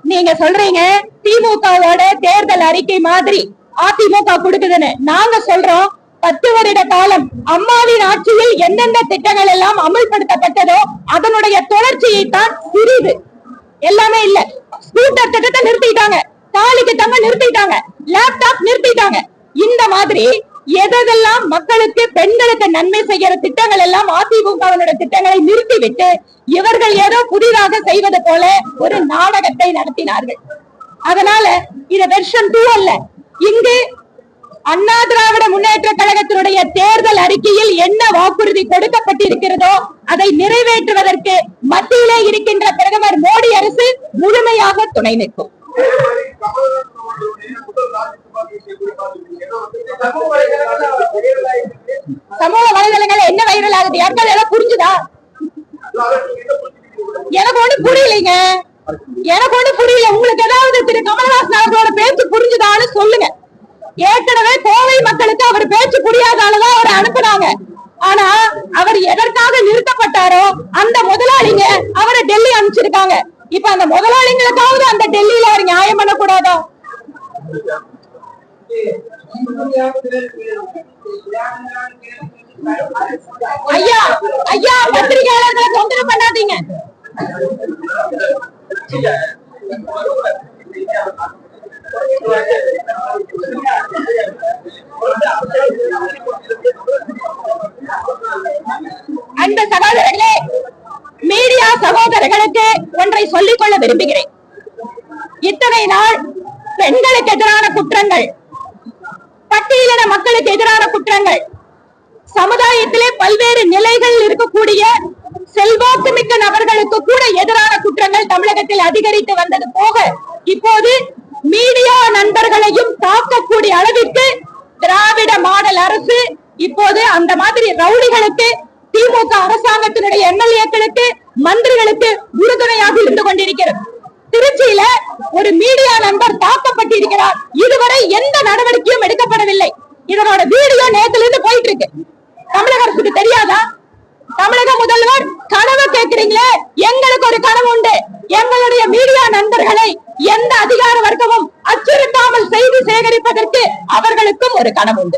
நீங்க சொல்றீங்க திமுகவோட தேர்தல் அறிக்கை மாதிரி அதிமுக கொடுக்குதுன்னு. நாங்க சொல்றோம் 10 வருட காலம் அம்மாவின் ஆட்சியில் எந்தெந்த திட்டங்கள் எல்லாம் அமல்படுத்தப்பட்டதோ அதனுடைய தொடர்ச்சியை தான் சிறிது எல்லாமே இல்ல. ஸ்கூட்டர் திட்டத்தை நிறுத்திட்டாங்க, தாலிக்கு தங்க நிறுத்திட்டாங்க, லேப்டாப் நிறுத்திட்டாங்க. இந்த மாதிரி எதெல்லாம் மக்களுக்கு பெண்களுக்கு நன்மை செய்யற திட்டங்கள் எல்லாம் அதிமுகவினுடைய திட்டங்களை நிறுத்திவிட்டு இவர்கள் ஏதோ புதிதாக செய்வது போல ஒரு நாடகத்தை நடத்தினார்கள். அதனால இது வெர்ஷன் 2 அல்ல. இங்கு அண்ணா திராவிட முன்னேற்ற கழகத்தினுடைய தேர்தல் அறிக்கையில் என்ன வாக்குறுதி கொடுக்கப்பட்டிருக்கிறதோ அதை நிறைவேற்றுவதற்கு மத்தியிலே இருக்கின்ற பிரதமர் மோடி அரசு முழுமையாக துணை நிற்கும். சமூக வலைதளங்கள் என்ன வைரல் ஆகுது? யாருக்காவது எல்லாம் புரிஞ்சுதா? எனக்கு ஒண்ணு புரியலைங்க, எனக்கு ஒண்ணு புரியல. உங்களுக்கு ஏதாவது திரு கமல்ஹாசன் அவர்களோட பேச்சு புரிஞ்சுதான்னு சொல்லுங்க. ஏற்கனவே கோவை மக்களுக்கு அவர் பேச்சு புரியாதாலதான் அவரை அனுப்புனாங்க. ஆனா அவர் எதற்காக நிறுத்தப்பட்டாரோ அந்த முதலாளிங்க அவரை டெல்லி அனுப்பிச்சிருக்காங்க. இப்ப அந்த முதலாளிங்களுக்காவது அந்த டெல்லியில அவர் நியாயம் பண்ணக்கூடாதா? ஐயா ஐயா, பத்திரிகையாளர்களை தொந்தரவு பண்ணாதீங்க. அந்த சகோதரர்களே, மீடியா சகோதரர்களுக்கு ஒன்றை சொல்லிக் கொள்ள விரும்புகிறேன். இத்தனை நாள் பெண்களுக்கு எதிரான குற்றங்கள், பட்டியலின மக்களுக்கு எதிரான குற்றங்கள், சமுதாயத்திலே பல்வேறு நிலைகள் இருக்கக்கூடிய செல்வாக்கு மிக்க நபர்களுக்கு கூட எதிரான குற்றங்கள் தமிழகத்தில் அதிகரித்து வந்தது போக இப்போது மீடியா நண்பர்களையும் தாக்கக்கூடிய அளவிற்கு திராவிட மாடல் அரசு இப்போது அந்த மாதிரி ரவுடிகளுக்கு, திமுக அரசாங்கத்தினுடைய எம்எல்ஏக்களுக்கு, மந்திரிகளுக்கு உறுதுணையாக இருந்து கொண்டிருக்கிறது. திருச்சியில ஒரு மீடியா நண்பர் தாக்கப்பட்டிருக்கிறார். இதுவரை எந்த நடவடிக்கையும் எடுக்கப்படவில்லை. இதனோட வீடியோ நேத்துல இருந்து போயிட்டு இருக்கு. தமிழக அரசுக்கு தெரியாதா? தமிழக முதல்வர் கனவு கேட்கிறீங்களே, எங்களுக்கு ஒரு கனவு உண்டு. எங்களுடைய மீடியா நண்பர்களை எந்த அதிகார வர்க்கமும் அச்சுறுத்தாமல் செய்தி சேகரிப்பதற்கு அவர்களுக்கும் ஒரு கனவு உண்டு.